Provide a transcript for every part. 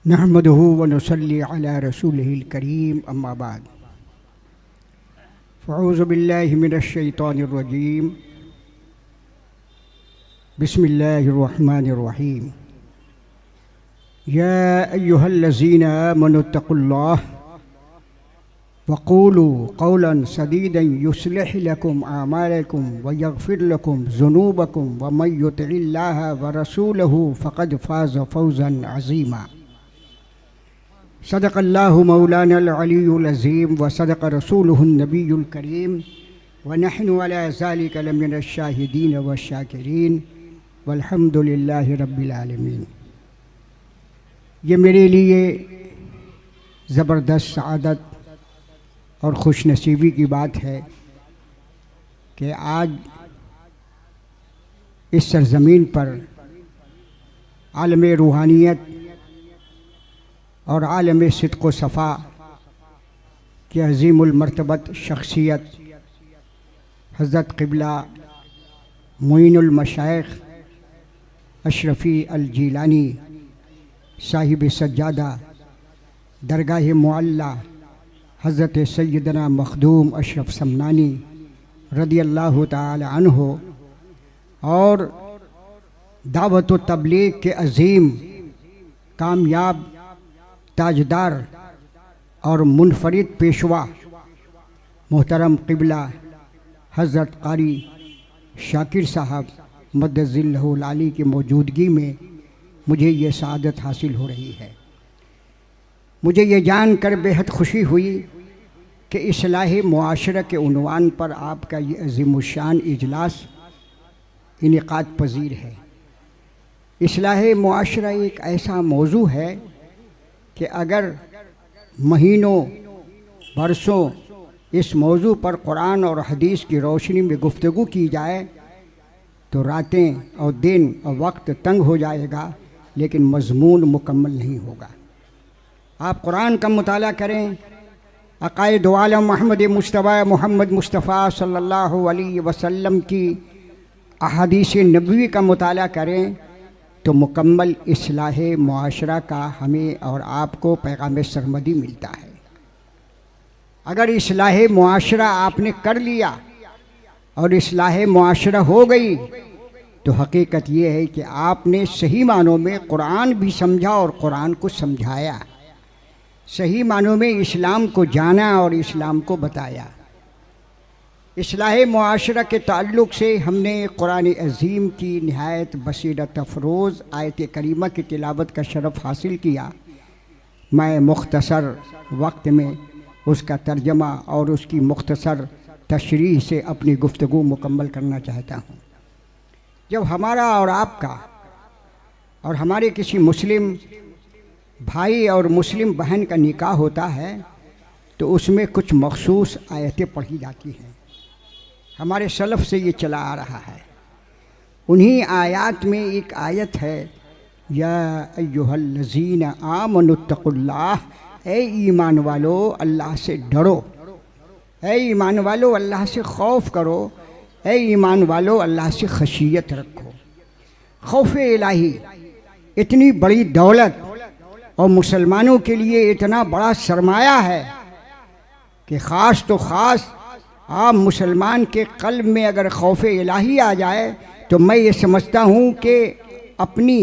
نحمده ونصلي على رسوله الكريم أما بعد فأعوذ بالله من الشيطان الرجيم بسم الله الرحمن الرحيم يا أيها الذين آمنوا اتقوا الله وقولوا قولا سديدا يصلح لكم أعمالكم ويغفر لكم ذنوبكم ومن يطع الله ورسوله فقد فاز فوزا عظيما صدق الله مولانا العلي العظيم وصدق رسوله النبي الكريم ونحن على ذلك لمن الشاهدين والشاكرين والحمد لله رب العالمين۔ یہ میرے لیے زبردست سعادت اور خوش نصیبی کی بات ہے کہ آج اس سرزمین پر عالم روحانیت اور عالم صدق و صفا کی عظیم المرتبت شخصیت حضرت قبلہ معین المشائخ اشرفی الجیلانی صاحب سجادہ درگاہ معلیٰ حضرت سیدنا مخدوم اشرف سمنانی رضی اللہ تعالی عنہ اور دعوت و تبلیغ کے عظیم کامیاب تاجدار اور منفرد پیشوا محترم قبلہ حضرت قاری شاکر صاحب مدد ذلہ العالی کی موجودگی میں مجھے یہ سعادت حاصل ہو رہی ہے۔ مجھے یہ جان کر بے حد خوشی ہوئی کہ اصلاح معاشرہ کے عنوان پر آپ کا یہ عظیم الشان اجلاس انعقاد پذیر ہے۔ اصلاح معاشرہ ایک ایسا موضوع ہے کہ اگر مہینوں برسوں اس موضوع پر قرآن اور حدیث کی روشنی میں گفتگو کی جائے تو راتیں اور دن اور وقت تنگ ہو جائے گا، لیکن مضمون مکمل نہیں ہوگا۔ آپ قرآن کا مطالعہ کریں، عقائد عالم محمد مصطفیٰ محمد مصطفیٰ صلی اللہ علیہ وسلم کی احادیث نبوی کا مطالعہ کریں تو مکمل اصلاح معاشرہ کا ہمیں اور آپ کو پیغام سرمدی ملتا ہے۔ اگر اصلاح معاشرہ آپ نے کر لیا اور اصلاح معاشرہ ہو گئی تو حقیقت یہ ہے کہ آپ نے صحیح معنوں میں قرآن بھی سمجھا اور قرآن کو سمجھایا، صحیح معنوں میں اسلام کو جانا اور اسلام کو بتایا۔ اصلاح معاشرہ کے تعلق سے ہم نے قرآن عظیم کی نہایت بصیرت افروز آیت کریمہ کی تلاوت کا شرف حاصل کیا۔ میں مختصر وقت میں اس کا ترجمہ اور اس کی مختصر تشریح سے اپنی گفتگو مکمل کرنا چاہتا ہوں۔ جب ہمارا اور آپ کا اور ہمارے کسی مسلم بھائی اور مسلم بہن کا نکاح ہوتا ہے تو اس میں کچھ مخصوص آیتیں پڑھی جاتی ہیں۔ ہمارے سلف سے یہ چلا آ رہا ہے۔ انہی آیات میں ایک آیت ہے، یا ایہا الذین آمنوا اتقوا اللہ، اے ایمان والو اللہ سے ڈرو، اے ایمان والو اللہ سے خوف کرو، اے ایمان والو اللہ سے خشیت رکھو۔ خوف الہی اتنی بڑی دولت اور مسلمانوں کے لیے اتنا بڑا سرمایہ ہے کہ خاص تو خاص آپ مسلمان کے قلب میں اگر خوف الہی آ جائے تو میں یہ سمجھتا ہوں کہ اپنی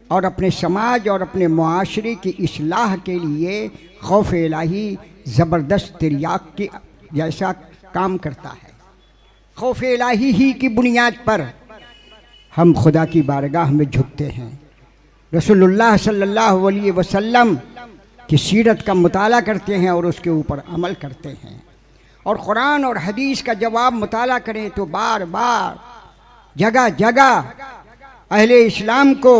اور اپنے سماج اور اپنے معاشرے کی اصلاح کے لیے خوف الہی زبردست تریاق کی جیسا کام کرتا ہے۔ خوف الہی ہی کی بنیاد پر ہم خدا کی بارگاہ میں جھکتے ہیں، رسول اللہ صلی اللہ علیہ وسلم کی سیرت کا مطالعہ کرتے ہیں اور اس کے اوپر عمل کرتے ہیں، اور قرآن اور حدیث کا جب آپ مطالعہ کریں تو بار بار جگہ جگہ اہل اسلام کو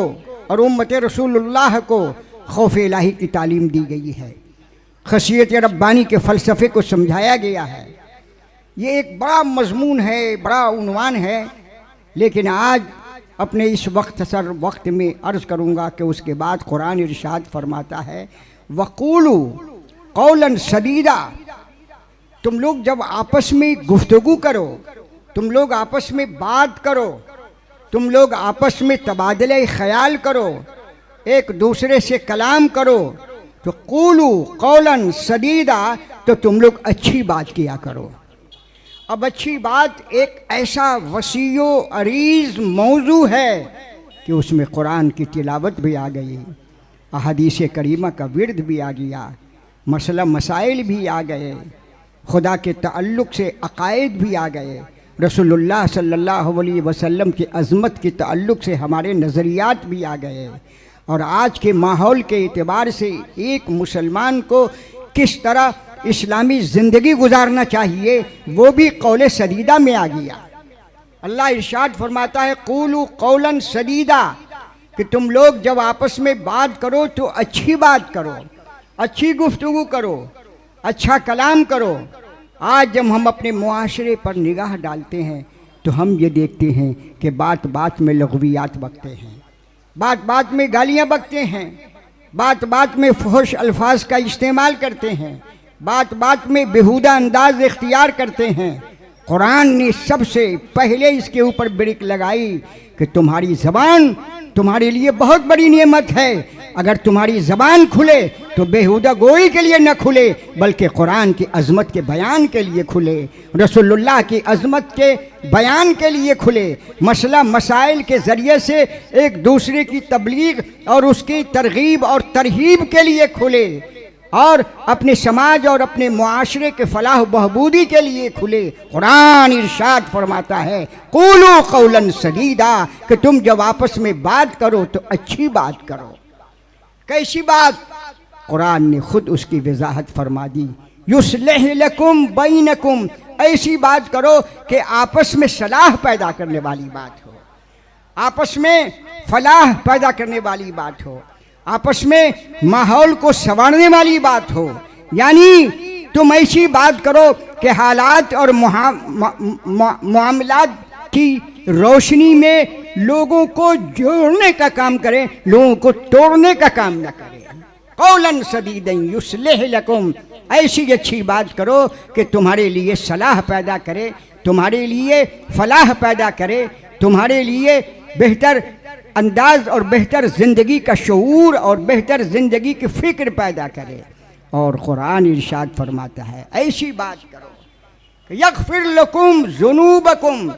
اور امت رسول اللہ کو خوف الہی کی تعلیم دی گئی ہے، خشیت ربانی کے فلسفے کو سمجھایا گیا ہے۔ یہ ایک بڑا مضمون ہے، بڑا عنوان ہے، لیکن آج اپنے اس مختصر وقت میں عرض کروں گا کہ اس کے بعد قرآن ارشاد فرماتا ہے، وَقُولُوا قَوْلًا سَدِيدًا، تم لوگ جب آپس میں گفتگو کرو، تم لوگ آپس میں بات کرو، تم لوگ آپس میں تبادلہ خیال کرو ایک دوسرے سے کلام کرو تو قولو قولاً سدیدا، تو تم لوگ اچھی بات کیا کرو۔ اب اچھی بات ایک ایسا وسیع و عریض موضوع ہے کہ اس میں قرآن کی تلاوت بھی آ گئی، احادیث کریمہ کا ورد بھی آ گیا، مسئلہ مسائل بھی آ گئے، خدا کے تعلق سے عقائد بھی آ گئے، رسول اللہ صلی اللہ علیہ وسلم کی عظمت کے تعلق سے ہمارے نظریات بھی آ گئے، اور آج کے ماحول کے اعتبار سے ایک مسلمان کو کس طرح اسلامی زندگی گزارنا چاہیے وہ بھی قول سدیدہ میں آ گیا۔ اللہ ارشاد فرماتا ہے قولوا قولا سدیدا، کہ تم لوگ جب آپس میں بات کرو تو اچھی بات کرو، اچھی گفتگو کرو، اچھا کلام کرو۔ آج جب ہم اپنے معاشرے پر نگاہ ڈالتے ہیں تو ہم یہ دیکھتے ہیں کہ بات بات میں لغویات بکتے ہیں، بات بات میں گالیاں بکتے ہیں، بات بات میں فحش الفاظ کا استعمال کرتے ہیں، بات بات میں بیہودہ انداز اختیار کرتے ہیں۔ قرآن نے سب سے پہلے اس کے اوپر بریک لگائی کہ تمہاری زبان تمہارے لیے بہت بڑی نعمت ہے، اگر تمہاری زبان کھلے تو بیہودہ گوئی کے لیے نہ کھلے بلکہ قرآن کی عظمت کے بیان کے لیے کھلے، رسول اللہ کی عظمت کے بیان کے لیے کھلے، مسئلہ مسائل کے ذریعے سے ایک دوسرے کی تبلیغ اور اس کی ترغیب اور ترہیب کے لیے کھلے، اور اپنے سماج اور اپنے معاشرے کے فلاح و بہبودی کے لیے کھلے۔ قرآن ارشاد فرماتا ہے قولوا قولا سدیدا، کہ تم جب آپس میں بات کرو تو اچھی بات کرو۔ کیسی بات؟ قرآن نے خود اس کی وضاحت فرما دی، یصلح لکم بینکم، ایسی بات کرو کہ آپس میں صلاح پیدا کرنے والی بات ہو، آپس میں فلاح پیدا کرنے والی بات ہو، آپس میں ماحول کو سنوارنے والی بات ہو، یعنی تم ایسی بات کرو کہ حالات اور معاملات کی روشنی میں لوگوں کو جوڑنے کا کام کریں، لوگوں کو توڑنے کا کام نہ کریں۔ قولا سدیدا یصلح لکم، ایسی اچھی بات کرو کہ تمہارے لیے صلاح پیدا کرے، تمہارے لیے فلاح پیدا کرے، تمہارے لیے بہتر انداز اور بہتر زندگی کا شعور اور بہتر زندگی کی فکر پیدا کرے۔ اور قرآن ارشاد فرماتا ہے ایسی بات کرو کہ یغفر لکم ذنوبکم،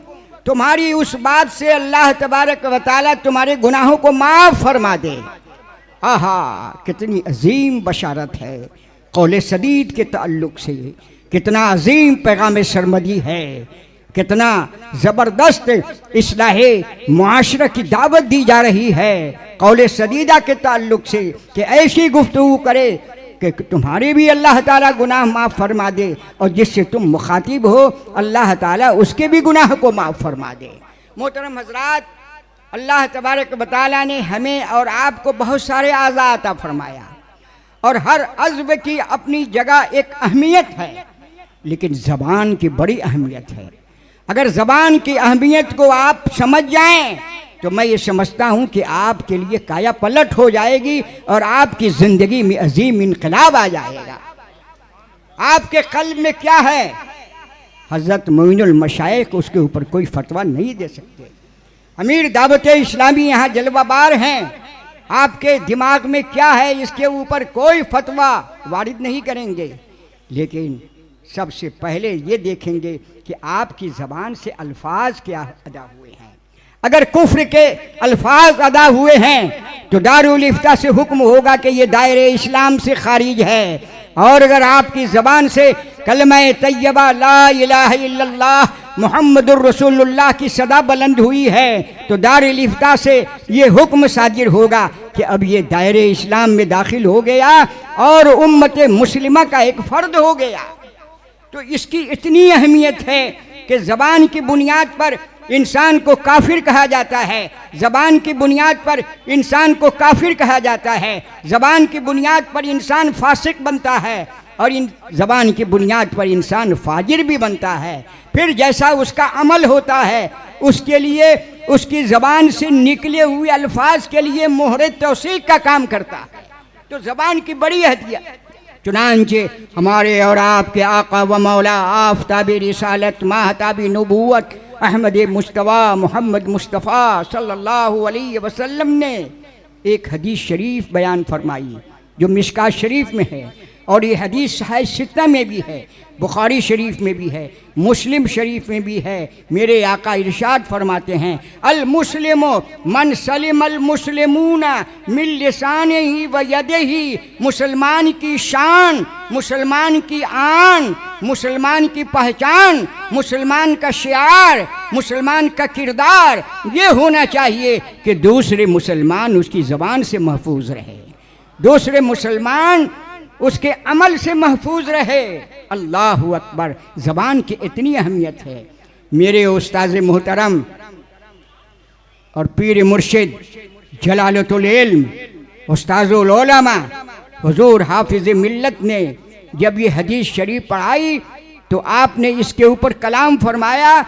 تمہاری اس بات سے اللہ تبارک و تعالیٰ تمہارے گناہوں کو معاف فرما دے۔ آہا، کتنی عظیم بشارت ہے قول سدید کے تعلق سے، کتنا عظیم پیغام سرمدی ہے، کتنا زبردست اصلاح معاشرہ کی دعوت دی جا رہی ہے قول سدیدہ کے تعلق سے، کہ ایسی گفتگو کرے کہ تمہارے بھی اللہ تعالیٰ گناہ معاف فرما دے، اور جس سے تم مخاطب ہو اللہ تعالیٰ اس کے بھی گناہ کو معاف فرما دے۔ محترم حضرات، اللہ تبارک و تعالیٰ نے ہمیں اور آپ کو بہت سارے اعضاء عطا فرمایا، اور ہر عضو کی اپنی جگہ ایک اہمیت ہے، لیکن زبان کی بڑی اہمیت ہے۔ اگر زبان کی اہمیت کو آپ سمجھ جائیں تو میں یہ سمجھتا ہوں کہ آپ کے لیے کایا پلٹ ہو جائے گی، اور آپ کی زندگی میں عظیم انقلاب آ جائے گا۔ آپ کے قلب میں کیا ہے؟ حضرت معین المشائخ اس کے اوپر کوئی فتویٰ نہیں دے سکتے، امیر دعوت اسلامی یہاں جلوہ بار ہیں، آپ کے دماغ میں کیا ہے اس کے اوپر کوئی فتویٰ وارد نہیں کریں گے، لیکن سب سے پہلے یہ دیکھیں گے کہ آپ کی زبان سے الفاظ کیا ادا ہوئے ہیں۔ اگر کفر کے الفاظ ادا ہوئے ہیں تو دارالافتاء سے حکم ہوگا کہ یہ دائرہ اسلام سے خارج ہے، اور اگر آپ کی زبان سے کلمہ طیبہ لا الہ الا اللہ محمد الرسول اللہ کی صدا بلند ہوئی ہے تو دارالافتاء سے یہ حکم صادر ہوگا کہ اب یہ دائرہ اسلام میں داخل ہو گیا اور امت مسلمہ کا ایک فرد ہو گیا۔ تو اس کی اتنی اہمیت ہے کہ زبان کی بنیاد پر انسان کو کافر کہا جاتا ہے، زبان کی بنیاد پر انسان کو کافر کہا جاتا ہے، زبان کی بنیاد پر انسان فاسق بنتا ہے، اور زبان کی بنیاد پر انسان فاجر بھی بنتا ہے۔ پھر جیسا اس کا عمل ہوتا ہے اس کے لیے اس کی زبان سے نکلے ہوئے الفاظ کے لیے مہر توثیق کا کام کرتا ہے۔ تو زبان کی بڑی اہمیت، چنانچہ ہمارے اور آپ کے آقا و مولا آفتاب رسالت ماہتاب نبوت احمد مصطفیٰ محمد مصطفیٰ صلی اللہ علیہ وسلم نے ایک حدیث شریف بیان فرمائی جو مشکات شریف میں ہے، اور یہ حدیث صحیح ستہ میں بھی ہے، بخاری شریف میں بھی ہے، مسلم شریف میں بھی ہے۔ میرے آقا ارشاد فرماتے ہیں المسلم من سلم المسلمون من لسانہ و یدہ، مسلمان کی شان، مسلمان کی آن، مسلمان کی پہچان، مسلمان کا شعار، مسلمان کا کردار یہ ہونا چاہیے کہ دوسرے مسلمان اس کی زبان سے محفوظ رہے، دوسرے مسلمان اس کے عمل سے محفوظ رہے۔ اللہ اکبر، زبان کی اتنی اہمیت ہے۔ میرے استاذ محترم اور پیر مرشد جلالۃ العلم استاذ العلماء حضور حافظ ملت نے جب یہ حدیث شریف پڑھائی تو آپ نے اس کے اوپر کلام فرمایا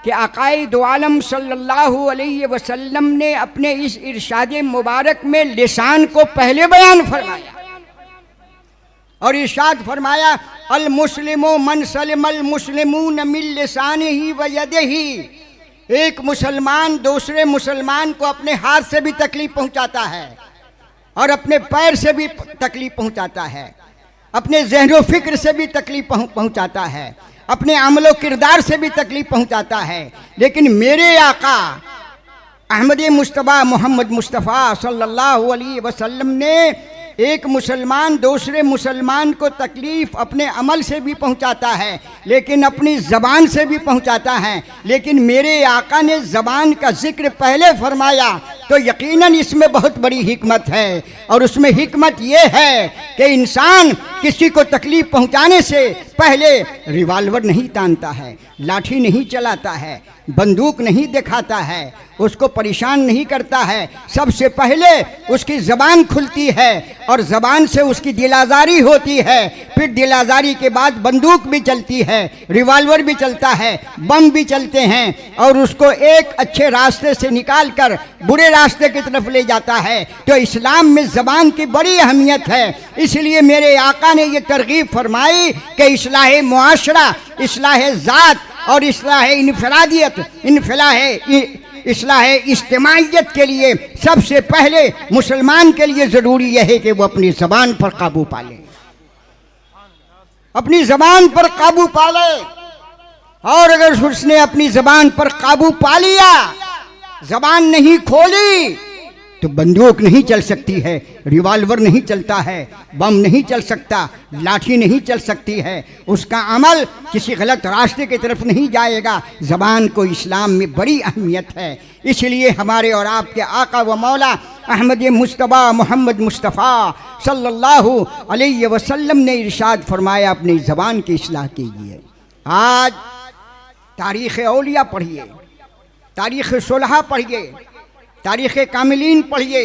کہ عقائد دو عالم صلی اللہ علیہ وسلم نے اپنے اس ارشاد مبارک میں لسان کو پہلے بیان فرمایا، اور ارشاد فرمایا المسلم من سلم المسلمون من لسانہ و یدہ، ایک مسلمان دوسرے مسلمان کو اپنے ہاتھ سے بھی تکلیف پہنچاتا ہے اور اپنے پیر سے بھی تکلیف پہنچاتا ہے، اپنے ذہن و فکر سے بھی تکلیف پہنچاتا ہے، اپنے عمل و کردار سے بھی تکلیف پہنچاتا ہے، لیکن میرے آقا احمد مصطفیٰ محمد مصطفیٰ صلی اللہ علیہ وسلم نے ایک مسلمان دوسرے مسلمان کو تکلیف اپنے عمل سے بھی پہنچاتا ہے لیکن اپنی زبان سے بھی پہنچاتا ہے، لیکن میرے آقا نے زبان کا ذکر پہلے فرمایا تو یقیناً اس میں بہت بڑی حکمت ہے، اور اس میں حکمت یہ ہے کہ انسان کسی کو تکلیف پہنچانے سے پہلے ریوالور نہیں تانتا ہے، لاٹھی نہیں چلاتا ہے، بندوق نہیں دکھاتا ہے، اس کو پریشان نہیں کرتا ہے، سب سے پہلے اس کی زبان کھلتی ہے اور زبان سے اس کی دل آزاری ہوتی ہے، پھر دل آزاری کے بعد بندوق بھی چلتی ہے، ریوالور بھی چلتا ہے، بم بھی چلتے ہیں، اور اس کو ایک اچھے راستے سے نکال کر برے راستے کی طرف لے جاتا ہے۔ تو اسلام میں زبان کی بڑی اہمیت ہے، اس لیے میرے آقا نے یہ ترغیب فرمائی کہ اصلاح معاشرہ، اصلاح ذات اور اصلاح انفرادیت، اصلاح اجتماعیت کے لیے سب سے پہلے مسلمان کے لیے ضروری یہ ہے کہ وہ اپنی زبان پر قابو پالے، اپنی زبان پر قابو پالے، اور اگر اس نے اپنی زبان پر قابو پا لیا، زبان نہیں کھولی تو بندوق نہیں چل سکتی ہے، ریوالور نہیں چلتا ہے، بم نہیں چل سکتا، لاٹھی نہیں چل سکتی ہے، اس کا عمل کسی غلط راستے کی طرف نہیں جائے گا۔ زبان کو اسلام میں بڑی اہمیت ہے، اس لیے ہمارے اور آپ کے آقا و مولا احمد مصطفیٰ محمد مصطفیٰ صلی اللہ علیہ وسلم نے ارشاد فرمایا اپنی زبان کی اصلاح کیجیے۔ آج تاریخ اولیاء پڑھیے، تاریخ صلحاء پڑھیے، تاریخ کاملین پڑھیے،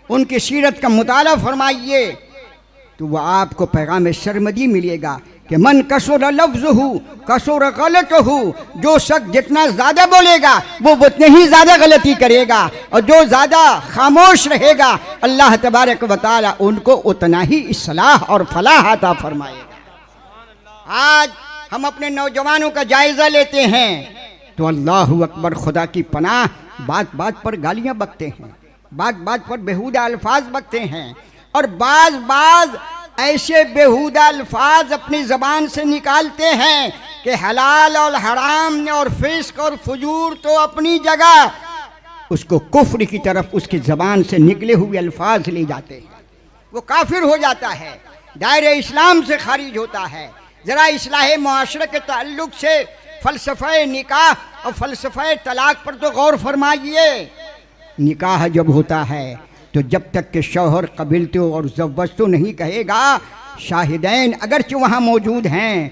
ان کی سیرت کا مطالعہ فرمائیے تو وہ آپ کو پیغام سرمدی ملے گا کہ من کثر لفظہ کثر غلطہ، جو شخص جتنا زیادہ بولے گا وہ اتنے ہی زیادہ غلطی کرے گا، اور جو زیادہ خاموش رہے گا اللہ تبارک و تعالی ان کو اتنا ہی اصلاح اور فلاح عطا فرمائے گا۔ آج ہم اپنے نوجوانوں کا جائزہ لیتے ہیں تو اللہ اکبر، خدا کی پناہ، بات بات پر گالیاں بکتے ہیں، بات بات پر بیہودہ الفاظ بکتے ہیں، اور بعض ایسے بیہودہ الفاظ اپنی زبان سے نکالتے ہیں کہ حلال اور حرام اور فسق اور فجور تو اپنی جگہ، اس کو کفر کی طرف اس کی زبان سے نکلے ہوئے الفاظ لے جاتے ہیں، وہ کافر ہو جاتا ہے، دائرہ اسلام سے خارج ہوتا ہے۔ ذرا اصلاح معاشرہ کے تعلق سے فلسفہ نکاح اور فلسفہ طلاق پر تو غور فرمائیے۔ نکاح جب ہوتا ہے تو جب تک کہ شوہر قبلتو اور زوجتو نہیں کہے گا، شاہدین اگرچہ وہاں موجود ہیں،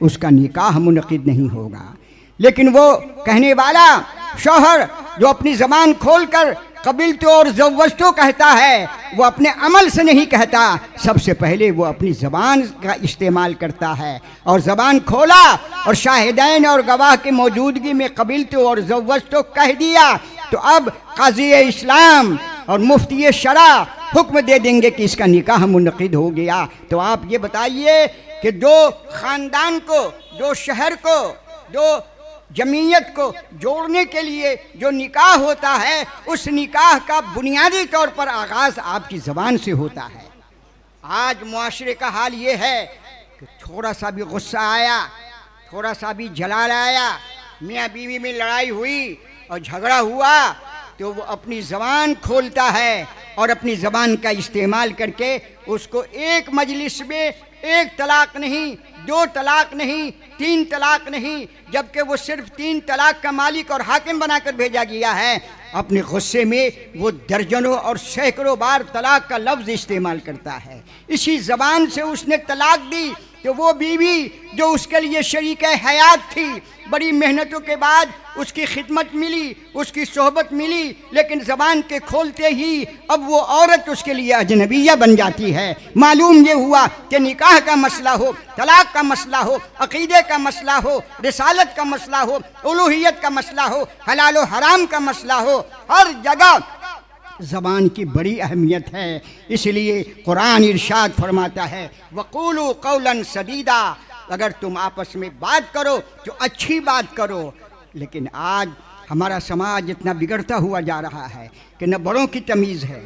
اس کا نکاح منعقد نہیں ہوگا۔ لیکن وہ کہنے والا شوہر جو اپنی زبان کھول کر قبلتو اور زوجتو کہتا ہے، وہ اپنے عمل سے نہیں کہتا، سب سے پہلے وہ اپنی زبان کا استعمال کرتا ہے، اور زبان کھولا اور شاہدین اور گواہ کی موجودگی میں قبلتو اور زوجتو کہہ دیا تو اب قاضی اسلام اور مفتی شرع حکم دے دیں گے کہ اس کا نکاح منعقد ہو گیا۔ تو آپ یہ بتائیے کہ دو خاندان کو، دو شہر کو، دو جمعیت کو جوڑنے کے لیے جو نکاح ہوتا ہے اس نکاح کا بنیادی طور پر آغاز آپ کی زبان سے ہوتا ہے۔ آج معاشرے کا حال یہ ہے کہ تھوڑا سا بھی غصہ آیا، تھوڑا سا بھی جلال آیا، میاں بیوی میں لڑائی ہوئی اور جھگڑا ہوا تو وہ اپنی زبان کھولتا ہے اور اپنی زبان کا استعمال کر کے اس کو ایک مجلس میں ایک طلاق نہیں، 2 طلاق نہیں، 3 طلاق نہیں، جبکہ وہ صرف 3 طلاق کا مالک اور حاکم بنا کر بھیجا گیا ہے، اپنے غصے میں وہ درجنوں اور سینکڑوں بار طلاق کا لفظ استعمال کرتا ہے۔ اسی زبان سے اس نے طلاق دی کہ وہ بیوی جو اس کے لیے شریک حیات تھی، بڑی محنتوں کے بعد اس کی خدمت ملی، اس کی صحبت ملی، لیکن زبان کے کھولتے ہی اب وہ عورت اس کے لیے اجنبیہ بن جاتی ہے۔ معلوم یہ ہوا کہ نکاح کا مسئلہ ہو، طلاق کا مسئلہ ہو، عقیدے کا مسئلہ ہو، رسالت کا مسئلہ ہو، الوہیت کا مسئلہ ہو، حلال و حرام کا مسئلہ ہو، ہر جگہ زبان کی بڑی اہمیت ہے۔ اس لیے قرآن ارشاد فرماتا ہے وَقُولُوا قَوْلًا سَدِيدًا، اگر تم آپس میں بات کرو تو اچھی بات کرو۔ لیکن آج ہمارا سماج اتنا بگڑتا ہوا جا رہا ہے کہ نہ بڑوں کی تمیز ہے،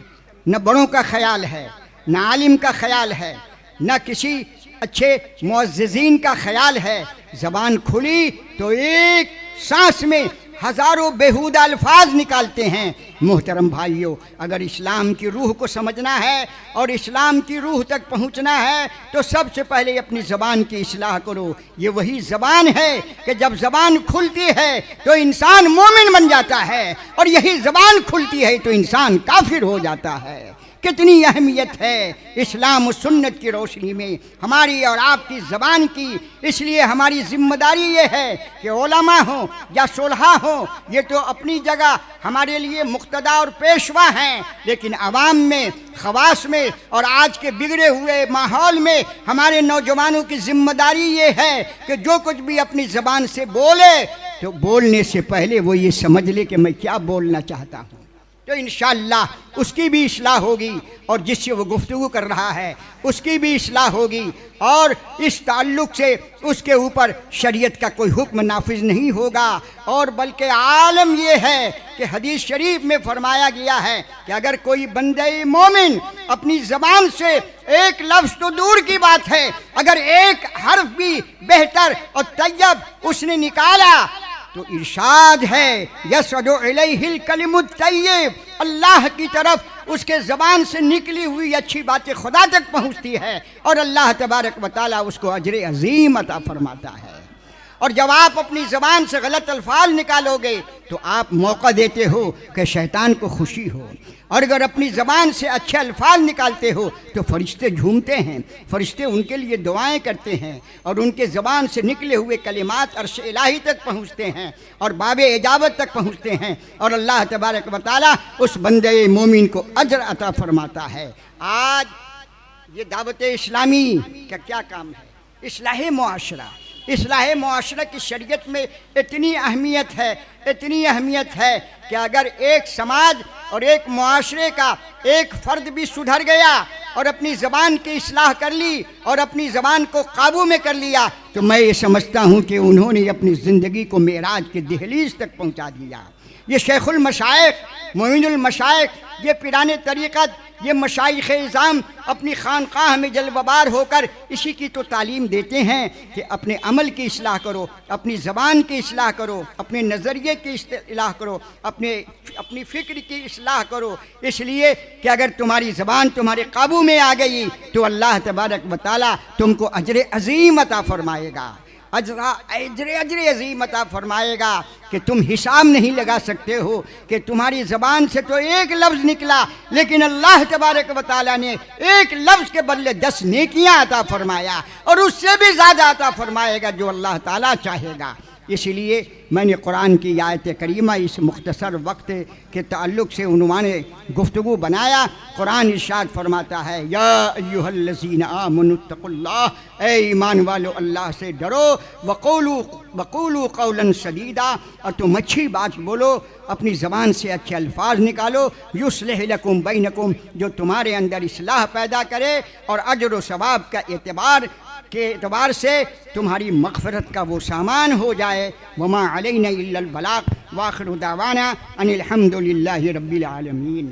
نہ بڑوں کا خیال ہے، نہ عالم کا خیال ہے، نہ کسی اچھے معززین کا خیال ہے۔ زبان کھلی تو ایک سانس میں ہزاروں بیہودہ الفاظ نکالتے ہیں۔ محترم بھائیوں، اگر اسلام کی روح کو سمجھنا ہے اور اسلام کی روح تک پہنچنا ہے تو سب سے پہلے اپنی زبان کی اصلاح کرو۔ یہ وہی زبان ہے کہ جب زبان کھلتی ہے تو انسان مومن بن جاتا ہے، اور یہی زبان کھلتی ہے تو انسان کافر ہو جاتا ہے۔ کتنی اہمیت ہے اسلام و سنت کی روشنی میں ہماری اور آپ کی زبان کی۔ اس لیے ہماری ذمہ داری یہ ہے کہ علماء ہوں یا صلحاء ہوں، یہ تو اپنی جگہ ہمارے لیے مقتدا اور پیشوا ہیں، لیکن عوام میں، خواص میں اور آج کے بگڑے ہوئے ماحول میں ہمارے نوجوانوں کی ذمہ داری یہ ہے کہ جو کچھ بھی اپنی زبان سے بولے تو بولنے سے پہلے وہ یہ سمجھ لے کہ میں کیا بولنا چاہتا ہوں، تو انشاءاللہ اس کی بھی اصلاح ہوگی، اور جس سے وہ گفتگو کر رہا ہے اس کی بھی اصلاح ہوگی، اور اس تعلق سے اس کے اوپر شریعت کا کوئی حکم نافذ نہیں ہوگا۔ اور بلکہ عالم یہ ہے کہ حدیث شریف میں فرمایا گیا ہے کہ اگر کوئی بندہ مومن اپنی زبان سے ایک لفظ تو دور کی بات ہے، اگر ایک حرف بھی بہتر اور طیب اس نے نکالا تو ارشاد ہے یصعد الیہ الکلم الطیب، اللہ کی طرف اس کے زبان سے نکلی ہوئی اچھی باتیں خدا تک پہنچتی ہے، اور اللہ تبارک و تعالیٰ اس کو اجر عظیم عطا فرماتا ہے۔ اور جب آپ اپنی زبان سے غلط الفاظ نکالو گے تو آپ موقع دیتے ہو کہ شیطان کو خوشی ہو، اور اگر اپنی زبان سے اچھے الفاظ نکالتے ہو تو فرشتے جھومتے ہیں، فرشتے ان کے لیے دعائیں کرتے ہیں، اور ان کے زبان سے نکلے ہوئے کلمات عرش الہی تک پہنچتے ہیں اور باب اجابت تک پہنچتے ہیں، اور اللہ تبارک و تعالیٰ اس بندے مومن کو اجر عطا فرماتا ہے۔ آج یہ دعوت اسلامی کا کیا کام ہے؟ اصلاح معاشرہ۔ اصلاح معاشرہ کی شریعت میں اتنی اہمیت ہے، اتنی اہمیت ہے کہ اگر ایک سماج اور ایک معاشرے کا ایک فرد بھی سدھر گیا اور اپنی زبان کی اصلاح کر لی اور اپنی زبان کو قابو میں کر لیا تو میں یہ سمجھتا ہوں کہ انہوں نے اپنی زندگی کو معراج کی دہلیز تک پہنچا دیا۔ یہ شیخ المشائخ، معین المشائخ، یہ پیران طریقت، یہ مشائخ اعظام اپنی خانقاہ میں جلوہ بار ہو کر اسی کی تو تعلیم دیتے ہیں کہ اپنے عمل کی اصلاح کرو، اپنی زبان کی اصلاح کرو، اپنے نظریے کی اصلاح کرو، اپنی فکر کی اصلاح کرو۔ اس لیے کہ اگر تمہاری زبان تمہارے قابو میں آ گئی تو اللہ تبارک و تعالیٰ تم کو اجر عظیم عطا فرمائے گا، اجر عظیم عطا فرمائے گا کہ تم حساب نہیں لگا سکتے ہو کہ تمہاری زبان سے تو ایک لفظ نکلا، لیکن اللہ تبارک و تعالیٰ نے ایک لفظ کے بدلے 10 نیکیاں عطا فرمایا، اور اس سے بھی زیادہ عطا فرمائے گا جو اللہ تعالیٰ چاہے گا۔ اس لیے میں نے قرآن کی آیت کریمہ اس مختصر وقت کے تعلق سے عنوان گفتگو بنایا۔ قرآن ارشاد فرماتا ہے یا ایھا الذین آمنوا اتقوا اللہ، اے ایمان والو اللہ سے ڈرو، وقولوا قولا سدیدا، اور تم اچھی بات بولو، اپنی زبان سے اچھے الفاظ نکالو، یصلح لکم بینکم، جو تمہارے اندر اصلاح پیدا کرے اور اجر و ثواب کا اعتبار کے اعتبار سے تمہاری مغفرت کا وہ سامان ہو جائے۔ وما علینا الا البلاغ، وآخر دعوانا ان الحمد للہ رب العالمین۔